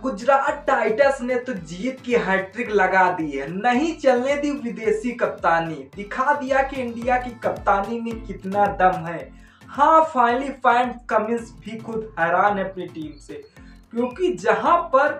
Gujarat Titans ने तो जीत की हैट्रिक लगा दी है। नहीं चलने दी विदेशी कप्तानी, दिखा दिया कि इंडिया की कप्तानी में कितना दम है। हाँ, फाइनली पैट कमिंस भी खुद हैरान है अपनी टीम से, क्योंकि जहां पर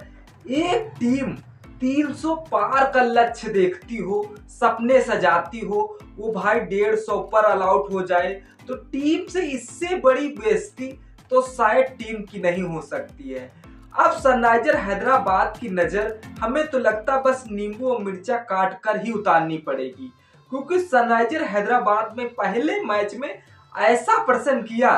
एक टीम 300 पार का लक्ष्य देखती हो, सपने सजाती हो, वो भाई 150 पर ऑल आउट हो जाए, तो टीम से इससे बड़ी बेइज्जती तो शायद टीम की नहीं हो सकती है। अब सनराइजर हैदराबाद की नजर हमें तो लगता बस नींबू और मिर्चा काट कर ही उतारनी पड़ेगी, क्योंकि सनराइजर हैदराबाद में पहले मैच में ऐसा प्रदर्शन किया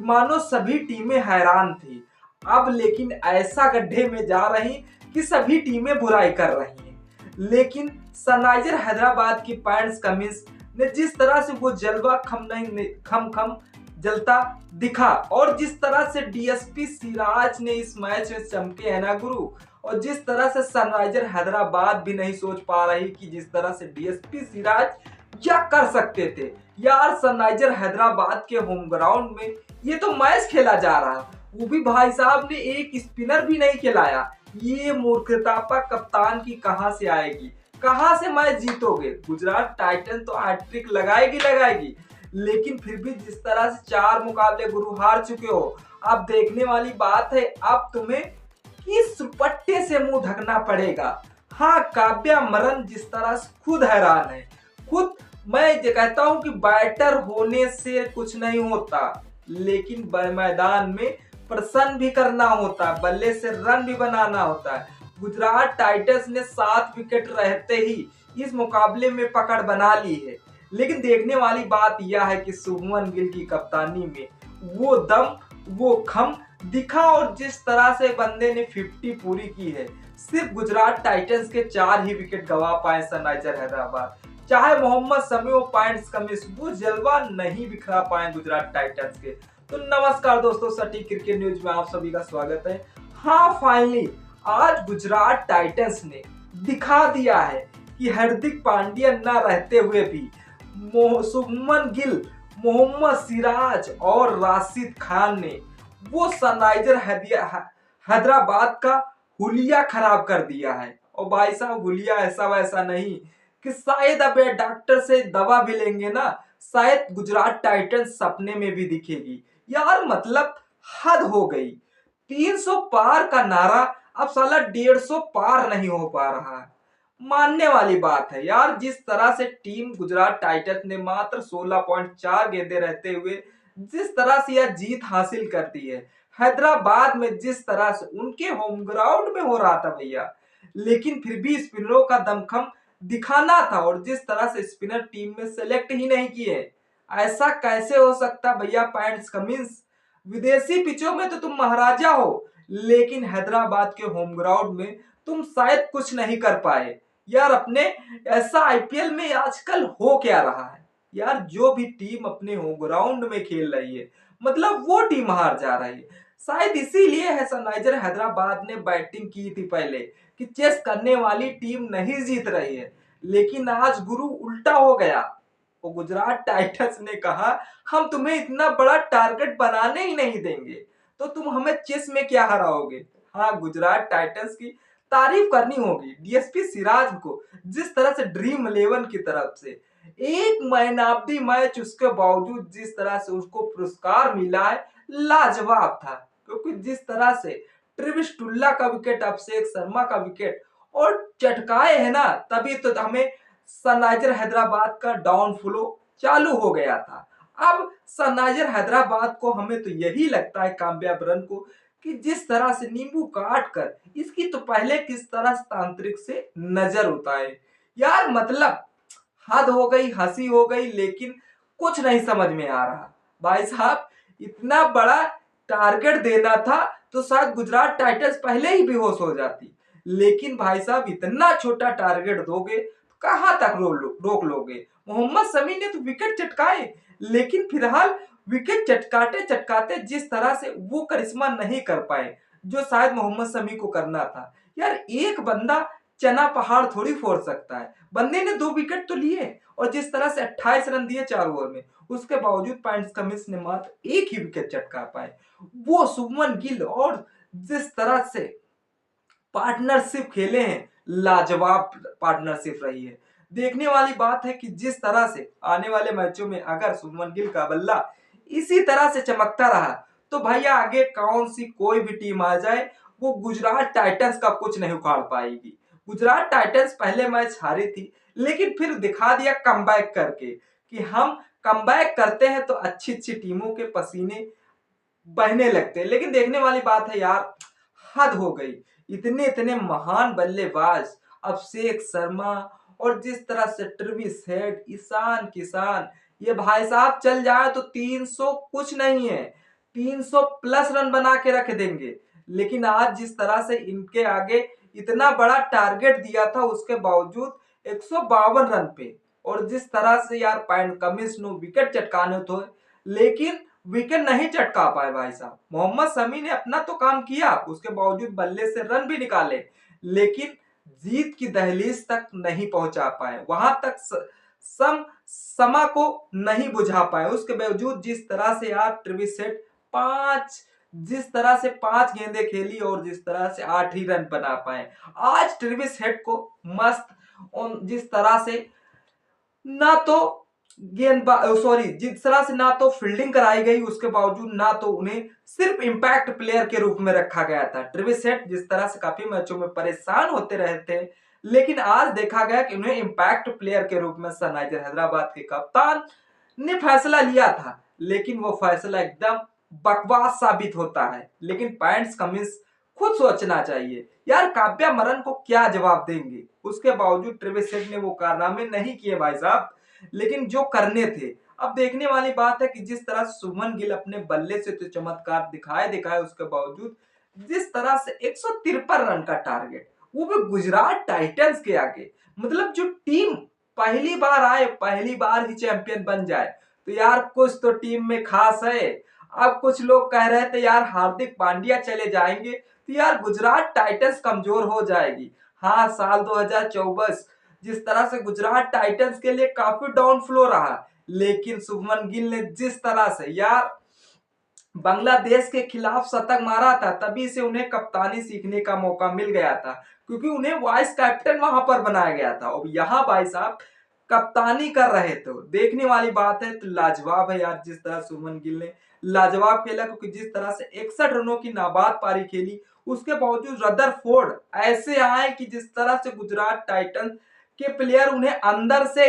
मानो सभी टीमें हैरान थी। अब लेकिन ऐसा गड्ढे में जा रही कि सभी टीमें बुराई कर रही हैं। लेकिन सनराइजर हैदराबाद की पैट कमिंस ने जिस तरह से वो जलवा खम जलता दिखा, और जिस तरह से डीएसपी सिराज ने इस मैच में चमके है ना गुरु, और जिस तरह से सनराइजर हैदराबाद भी नहीं सोच पा रही कि जिस तरह से डीएसपी सिराज क्या कर सकते थे। यार, सनराइजर हैदराबाद के होम ग्राउंड में ये तो मैच खेला जा रहा, वो भी भाई साहब ने एक स्पिनर भी नहीं खिलाया। ये मूर्खता कप्तान की कहां से आएगी, कहां से मैच जीतोगे। गुजरात टाइटन तो हैट्रिक लगाएगी, लेकिन फिर भी जिस तरह से 4 मुकाबले गुरु हार चुके हो, अब देखने वाली बात है अब तुम्हें किस पट्टे से मुंह ढकना पड़ेगा। हाँ, काव्या मरन जिस तरह से खुद हैरान है। खुद मैं कहता हूं कि बैटर होने से कुछ नहीं होता, लेकिन मैदान में प्रसन्न भी करना होता है, बल्ले से रन भी बनाना होता है। गुजरात टाइटंस ने 7 विकेट रहते ही इस मुकाबले में पकड़ बना ली है, लेकिन देखने वाली बात यह है कि शुभमन गिल की कप्तानी में वो दम, वो खम दिखा, और जिस तरह से बंदे ने 50 पूरी की है। सिर्फ गुजरात टाइटंस के 4 ही विकेट गवा पाए सनराइजर हैदराबाद, चाहे मोहम्मद शमी और पैट कमिंस वो जलवा नहीं बिखरा पाए गुजरात टाइटंस के। तो नमस्कार दोस्तों, सटीक क्रिकेट न्यूज में आप सभी का स्वागत है। हाँ, फाइनली आज गुजरात टाइटंस ने दिखा दिया है कि हार्दिक पांड्या न रहते हुए भी शुभमन गिल, मोहम्मद सिराज और राशिद खान ने वो सनराइजर हैदराबाद का हुलिया खराब कर दिया है। और भाई साहब, हुलिया ऐसा वैसा नहीं कि शायद अब डॉक्टर से दवा भी लेंगे ना, शायद गुजरात टाइटंस सपने में भी दिखेगी। यार मतलब हद हो गई, 300 पार का नारा अब साला 150 पार नहीं हो पा रहा है। मानने वाली बात है यार, जिस तरह से टीम गुजरात टाइटंस ने मात्र 16.4 गेंदें रहते हुए जिस तरह से यह जीत हासिल कर दी है, हैदराबाद में जिस तरह से उनके होम ग्राउंड में हो रहा था भैया, लेकिन फिर भी स्पिनरों का दमखम दिखाना था, और जिस तरह से स्पिनर टीम में सेलेक्ट ही नहीं किए, ऐसा कैसे हो सकता भैया। पैट कमिंस, विदेशी पिचों में तो तुम महाराजा हो, लेकिन हैदराबाद के होम ग्राउंड में तुम शायद कुछ नहीं कर पाए। यार अपने ऐसा आईपीएल में आजकल हो क्या रहा है यार, जो भी टीम अपने होम ग्राउंड में खेल रही है मतलब वो टीम हार जा रही है। शायद इसीलिए है सनराइजर हैदराबाद ने बैटिंग की थी पहले कि चेस करने वाली टीम नहीं जीत रही है, लेकिन आज गुरु उल्टा हो गया। वो गुजरात टाइटंस ने कहा हम तुम्हें इतना बड़ा टारगेट बनाने ही नहीं देंगे, तो तुम हमें चेस में क्या हराओगे। हाँ, गुजरात टाइटंस की तारीफ करनी होगी डीएसपी सिराज को, जिस तरह से ड्रीम 11 की तरफ से एक मैन ऑफ द मैच, उसके बावजूद जिस तरह से उसको पुरस्कार मिला है लाजवाब था। क्योंकि जिस तरह से ट्रेविस टुल्ला का विकेट, अभिषेक शर्मा का विकेट और चटकाए है ना, तभी तो हमें सनराइजर हैदराबाद का डाउन फ्लो चालू हो गया था। अब सनराइजर हैदराबाद को हमें तो यही लगता है काव्या मरन को कि जिस तरह से नींबू काट कर इसकी तो पहले किस तरह से तांत्रिक से नजर उतारे। यार मतलब हद हो गई, हंसी हो गई, लेकिन कुछ नहीं समझ में आ रहा। भाई साहब, इतना बड़ा टारगेट देना था तो शायद गुजरात टाइटंस पहले ही बेहोश हो जाती, लेकिन भाई साहब इतना छोटा टारगेट दोगे तो कहां तक रोक लोगे। मोहम्मद शमी ने तो विकेट चटकाए, लेकिन फिलहाल विकेट चटकाते चटकाते जिस तरह से वो करिश्मा नहीं कर पाए जो शायद मोहम्मद शमी को करना था। यार एक बंदा चना पहाड़ थोड़ी फोड़ सकता है, बंदे ने 2 विकेट तो लिए, और जिस तरह से 28 रन दिए 4 ओवर में, उसके बावजूद पैट कमिंस ने मात्र 1 ही विकेट चटका पाए। वो शुभमन गिल, और जिस तरह से पार्टनरशिप खेले हैं, लाजवाब पार्टनरशिप रही है। देखने वाली बात है कि जिस तरह से आने वाले मैचों में अगर शुभमन गिल का बल्ला इसी तरह से चमकता रहा तो भैया आगे कौन सी कोई भी टीम आ जाए वो गुजरात टाइटंस का कुछ नहीं उखाड़ पाएगी। गुजरात टाइटंस पहले मैच हारी थी लेकिन फिर दिखा दिया कमबैक करके कि हम कमबैक करते हैं तो अच्छी अच्छी टीमों के पसीने बहने लगते हैं। लेकिन देखने वाली बात है यार, हद हो गई। इतने इतने महान बल्लेबाज अभिषेक शर्मा और जिस तरह से ट्रेविस हेड, ईशान किशन, ये भाई साहब चल जाए तो 300 कुछ नहीं है, 300 प्लस रन बना के रख देंगे। लेकिन आज जिस तरह से इनके आगे इतना बड़ा टारगेट दिया था उसके बावजूद 152 रन पे, और जिस तरह से यार पैट कमिंस नो विकेट चटकाने थे लेकिन विकेट नहीं चटका पाए भाई साहब। मोहम्मद शमी ने अपना तो काम किया, उसके बावजूद बल्ले से रन भी निकाले लेकिन जीत की दहलीज तक नहीं पहुंचा पाए, वहां तक समा को नहीं बुझा पाए। उसके बावजूद जिस तरह से यार ट्रेविस हेड जिस तरह से 5 गेंदें खेली और जिस तरह से 8 ही रन बना पाए। आज ट्रेविस हेड को मस्त, और जिस तरह से ना तो सॉरी जिस तरह से ना तो फील्डिंग कराई गई उसके बावजूद ना तो उन्हें सिर्फ इंपैक्ट प्लेयर के रूप में रखा गया था। ट्रेविस हेड जिस तरह से काफी मैचों में परेशान होते रहे थे लेकिन आज देखा गया कि उन्हें इंपैक्ट प्लेयर के रूप में सनराइजर हैदराबाद के कप्तान ने फैसला लिया था, लेकिन वो फैसला एकदम बकवास साबित होता है। लेकिन पैट्स कमिंस खुद सोचना चाहिए यार, काव्या मरन को क्या जवाब देंगे। उसके बावजूद ट्रेविस हेड ने वो कारनामे नहीं किए भाई साहब, लेकिन जो करने थे। अब देखने वाली बात है कि जिस तरह शुभमन गिल अपने बल्ले से तो चमत्कार दिखाए उसके बावजूद जिस तरह से 153 रन का टारगेट, वो भी गुजरात टाइटंस के आगे, मतलब जो टीम पहली बार आए पहली बार ही चैंपियन बन जाए तो यार कुछ तो टीम में खास है। अब कुछ लोग कह रहे थे यार हार्दिक पांड्या चले जाएंगे तो यार गुजरात टाइटंस कमजोर हो जाएगी। हाँ, साल 2024 जिस तरह से गुजरात टाइटंस के लिए काफी डाउन फ्लो रहा, लेकिन शुभमन गिल ने जिस तरह से यार बांग्लादेश के खिलाफ शतक मारा था तभी से उन्हें कप्तानी सीखने का मौका मिल गया था, क्योंकि उन्हें वाइस कैप्टन वहां पर बनाया गया था। अब यहाँ भाई साहब कप्तानी कर रहे थे, देखने वाली बात है। तो लाजवाब है यार जिस तरह शुभमन गिल ने लाजवाब खेला, क्योंकि जिस तरह से 61 रनों की नाबाद पारी खेली उसके बावजूद रदरफोर्ड ऐसे आए कि जिस तरह से गुजरात टाइटंस के प्लेयर उन्हें अंदर से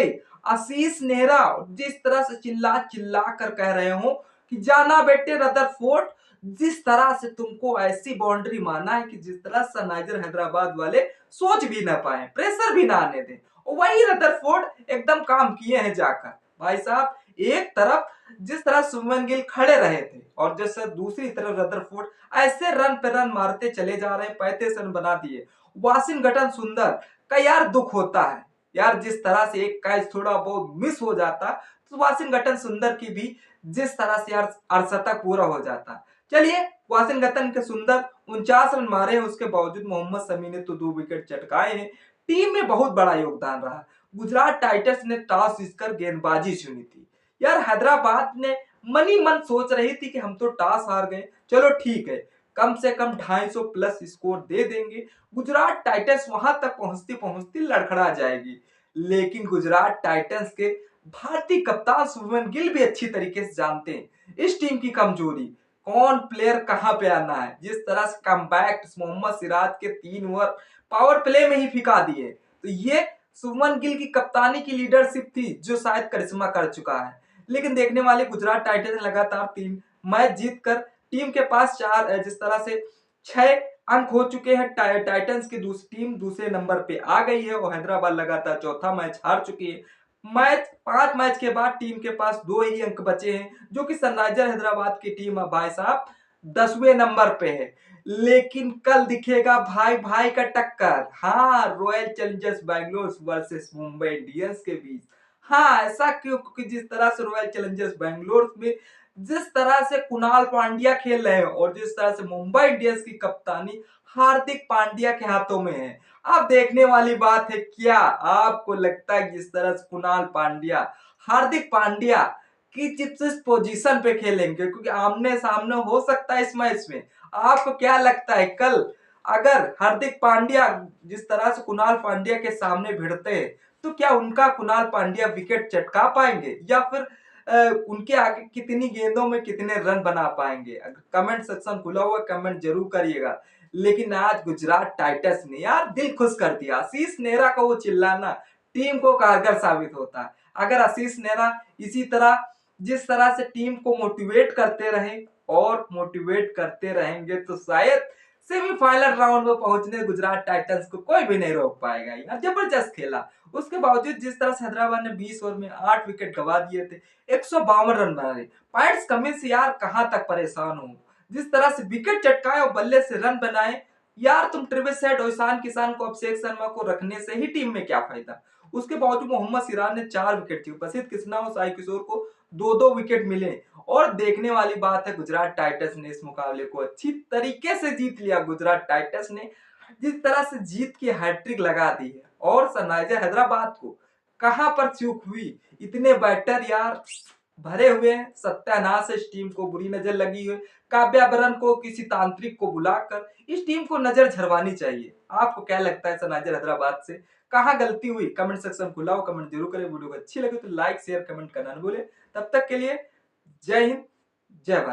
आशीष नेहरा जिस तरह से चिल्ला चिल्ला कर कह रहे हो कि जाना बेटे रदरफोर्ड, जिस तरह से तुमको ऐसी बाउंड्री मारना है कि जिस तरह सनराइजर हैदराबाद वाले सोच भी ना पाए, प्रेशर भी ना आने दें। और वही रदरफोर्ड एकदम काम किए हैं जाकर भाई साहब। एक तरफ जिस तरह शुभमन गिल खड़े रहे थे और जैसे दूसरी तरफ रदरफोर्ड ऐसे रन पे रन मारते चले जा रहे हैं, 35 रन बना दिए। वाशिंगटन सुंदर का यार दुख होता है यार, जिस तरह से एक कैच थोड़ा बहुत मिस हो जाता तो वाशिंगटन सुंदर की भी जिस तरह से यार अर्धशतक पूरा हो जाता। चलिए, वाशिंगटन के सुंदर 49 रन मारे हैं, उसके बावजूद मोहम्मद शमी ने तो 2 विकेट चटकाए हैं। टीम में बहुत बड़ा योगदान रहा। गुजरात टाइटंस ने टॉस जीतकर गेंदबाजी चुनी थी यार। हैदराबाद ने मनी मन सोच रही थी कि हम तो टॉस हार गए, चलो ठीक है कम से कम 250 प्लस स्कोर दे देंगे, गुजरात टाइटंस वहां तक पहुंचती पहुंचती लड़खड़ा जाएगी। लेकिन गुजरात टाइटंस के भारतीय कप्तान शुभमन गिल भी अच्छी तरीके से जानते हैं इस टीम की कमजोरी, कौन प्लेयर कहां पे आना है। जिस तरह से कमबैक मोहम्मद सिराज के 3 ओवर पावर प्ले में ही फिका दिए, तो ये शुभमन गिल की कप्तानी की लीडरशिप थी जो शायद करिश्मा कर चुका है। लेकिन देखने वाले गुजरात टाइटंस ने लगातार 3 मैच जीतकर टीम के पास 4 जिस तरह से 6 अंक हो चुके हैं। टाइटंस की दूसरी टीम दूसरे नंबर पे आ गई है और हैदराबाद लगातार चौथा मैच हार चुकी है। 5 मैच के बाद टीम के पास 2 ही अंक बचे हैं, जो कि सनराइजर हैदराबाद की टीम अब भाई साहब 10वें नंबर पे है। लेकिन कल दिखेगा भाई भाई का टक्कर, हाँ, royal Challengers Bangalore versus Mumbai Indians के बीच। हाँ, ऐसा क्यों? क्योंकि जिस तरह से रॉयल चैलेंजर्स बैंगलोर में जिस तरह से कुणाल पांड्या खेल रहे हैं और जिस तरह से मुंबई इंडियंस की कप्तानी हार्दिक पांड्या के हाथों में है। अब देखने वाली बात है, क्या आपको लगता है जिस तरह से कुणाल पांड्या हार्दिक पांड्या की जिस पोजीशन पे खेलेंगे, क्योंकि आमने सामने हो सकता है इस मैच में, आपको क्या लगता है कल अगर हार्दिक पांड्या जिस तरह से कुणाल पांड्या के सामने भिड़ते हैं तो क्या उनका कुणाल पांड्या विकेट चटका पाएंगे या फिर उनके आगे कितनी गेंदों में कितने रन बना पाएंगे? कमेंट सेक्शन खुला हुआ, कमेंट जरूर करिएगा। लेकिन आज गुजरात टाइटंस ने यार दिल खुश कर दिया। आशीष नेहरा का वो चिल्लाना टीम को कारगर साबित होता है। अगर आशीष नेहरा इसी तरह जिस तरह से टीम को मोटिवेट करते रहे और मोटिवेट करते रहेंगे तो शायद सेमीफाइनल राउंड में पहुंचने गुजरात टाइटंस को कोई भी नहीं रोक पाएगा। यार जबरदस्त खेला। उसके बावजूद जिस तरह से हैदराबाद ने 20 ओवर में 8 विकेट गंवा दिए थे, 152 रन बनाए, पॉइंट्स कमी से यार कहां तक परेशान हो। जिस तरह से विकेट चटकाए और बल्ले से रन बनाए, यार तुम ट्रेविस हेड और ईशान किशन को अभिषेक शर्मा को रखने से ही टीम में क्या फायदा। उसके बावजूद मोहम्मद सिराज ने 4 विकेट लिए, प्रसिद्ध कृष्णा और साई किशोर को 2-2 विकेट मिले। और देखने वाली बात है गुजरात टाइटंस ने इस मुकाबले को अच्छी तरीके से जीत लिया। गुजरात टाइटंस ने जिस तरह से जीत की हैट्रिक लगा दी है और सनराइजर हैदराबाद को कहां पर चूक हुई। इतने बैटर यार भरे हुए हैं, सत्यानाश इस टीम को बुरी नजर लगी हुई। काव्या बरन को किसी तांत्रिक को बुलाकर इस टीम को नजर झरवानी चाहिए। आपको क्या लगता है सनराइजर हैदराबाद से कहां गलती हुई? कमेंट सेक्शन खुला हो, कमेंट जरूर करें। वीडियो को अच्छी लगे तो लाइक शेयर कमेंट करना न भूले। तब तक के लिए जय हिंद, जय भारत।